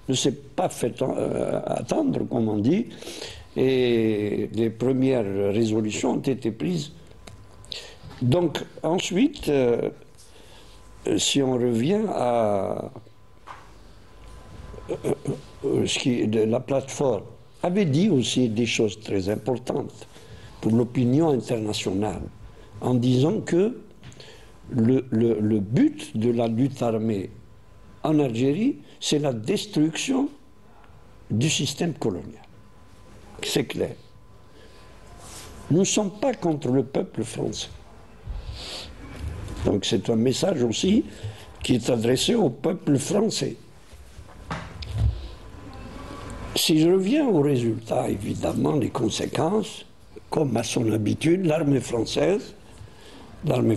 ne s'est pas fait attendre, comme on dit, et les premières résolutions ont été prises. Donc ensuite, si on revient à la plateforme, avait dit aussi des choses très importantes pour l'opinion internationale, en disant que le but de la lutte armée en Algérie, c'est la destruction du système colonial. C'est clair. Nous ne sommes pas contre le peuple français. Donc c'est un message aussi qui est adressé au peuple français. Si je reviens aux résultats, évidemment, les conséquences, comme à son habitude, l'armée française, il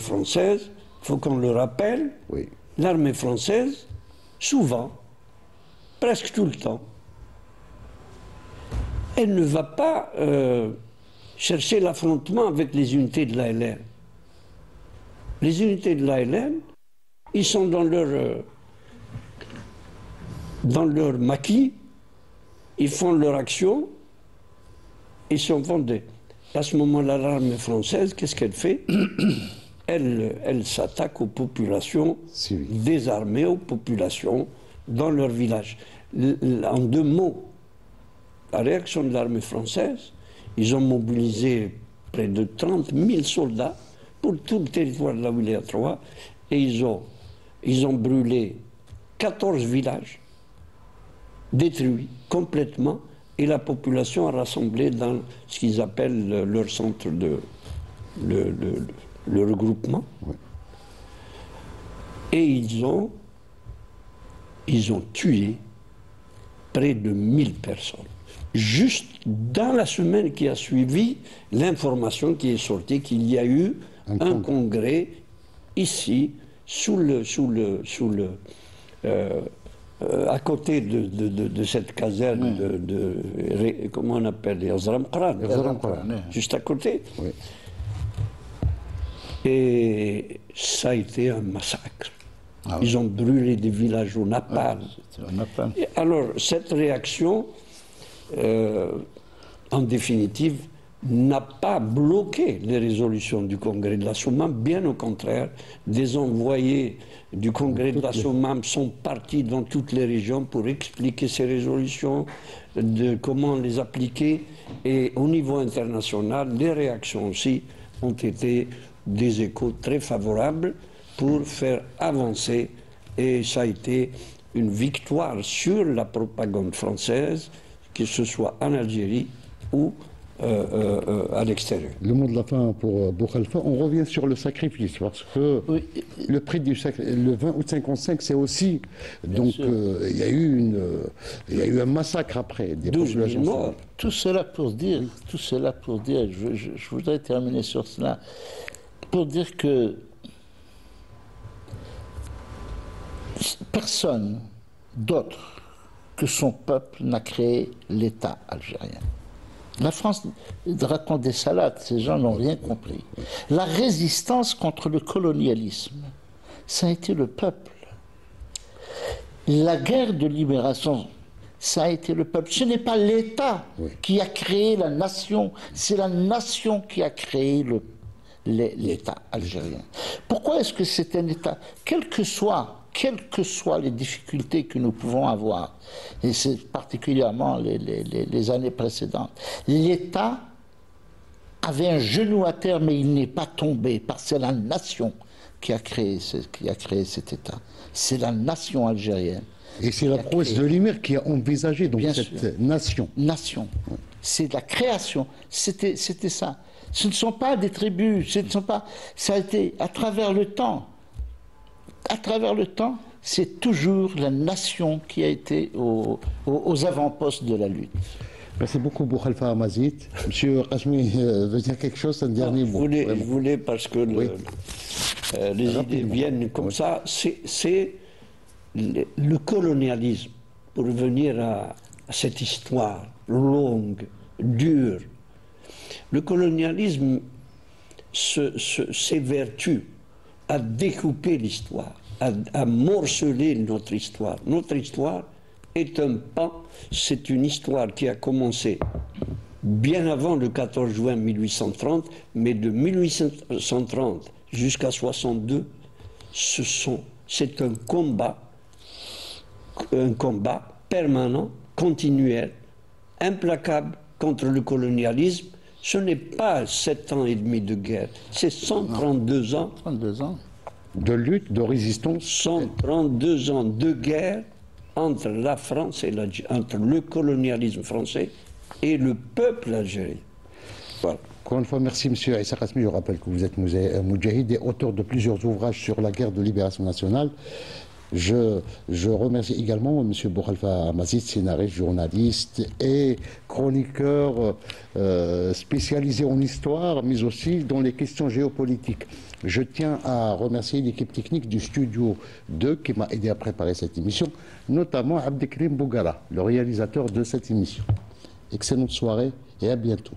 faut qu'on le rappelle, Oui. l'armée française, souvent, presque tout le temps, elle ne va pas chercher l'affrontement avec les unités de l'ALN. Les unités de l'ALN, ils sont dans leur maquis, ils font leur action, ils sont vendés. À ce moment-là, l'armée française, qu'est-ce qu'elle fait? Elle s'attaque aux populations désarmées, aux populations dans leur village. En 2 mots, la réaction de l'armée française, ils ont mobilisé près de 30 000 soldats pour tout le territoire de la wilaya 3 et ils ont brûlé 14 villages, détruits complètement, et la population a rassemblé dans ce qu'ils appellent leur centre de le regroupement. Oui. Et ils ont tué près de 1000 personnes. Juste dans la semaine qui a suivi, l'information qui est sortie qu'il y a eu un congrès ici, à côté de cette caserne comment on appelle, Yazram Qran, juste à côté. Oui. Et ça a été un massacre. Ah oui. Ils ont brûlé des villages au napalm. Et alors, cette réaction, en définitive, n'a pas bloqué les résolutions du Congrès de la Soumam, bien au contraire. Des envoyés du Congrès de la Soumam sont partis dans toutes les régions pour expliquer ces résolutions, de comment les appliquer. Et au niveau international, les réactions aussi ont été des échos très favorables pour faire avancer, et ça a été une victoire sur la propagande française, que ce soit en Algérie ou à l'extérieur. Le mot de la fin pour Boukhalifa. On revient sur le sacrifice, parce que Oui. le prix du le 20 août 55, c'est aussi... Donc, il y a eu un massacre après, des 12 000 populations. morts. Tout cela pour dire, je voudrais terminer sur cela, pour dire que personne d'autre que son peuple n'a créé l'État algérien. La France raconte des salades, ces gens n'ont rien compris. La résistance contre le colonialisme, ça a été le peuple. La guerre de libération, ça a été le peuple. Ce n'est pas l'État qui a créé la nation, c'est la nation qui a créé l'État algérien. Pourquoi est-ce que c'est un État, quelles que soient les difficultés que nous pouvons avoir, et c'est particulièrement les années précédentes, l'État avait un genou à terre, mais il n'est pas tombé, parce que c'est la nation qui a créé cet État. C'est la nation algérienne. Et c'est la prouesse de l'émir qui a envisagé donc, cette nation. Nation. C'est de la création. C'était ça. Ce ne sont pas des tribus, ça a été à travers le temps. À travers le temps, c'est toujours la nation qui a été aux avant-postes de la lutte. Merci beaucoup, Boukhalifa Amazit. Monsieur Qasmi veut dire quelque chose, un dernier mot. Je voulais parce que les idées viennent comme ça, c'est le colonialisme, pour revenir à cette histoire longue, dure. Le colonialisme s'évertue à découper l'histoire, à morceler notre histoire. Notre histoire est un pan, c'est une histoire qui a commencé bien avant le 14 juin 1830, mais de 1830 jusqu'à 62, c'est un combat permanent, continuel, implacable contre le colonialisme. Ce n'est pas 7 ans et demi de guerre, c'est 132 ans. 32 ans. De lutte, de résistance. 132 ans de guerre entre la France et entre le colonialisme français et le peuple algérien. Voilà. Encore une fois, merci M. Issa Qasmi. Je rappelle que vous êtes moudjahid et auteur de plusieurs ouvrages sur la guerre de libération nationale. Je remercie également M. Boukhalifa Amazit, scénariste, journaliste et chroniqueur spécialisé en histoire, mais aussi dans les questions géopolitiques. Je tiens à remercier l'équipe technique du Studio 2 qui m'a aidé à préparer cette émission, notamment Abdelkrim Bougara, le réalisateur de cette émission. Excellente soirée et à bientôt.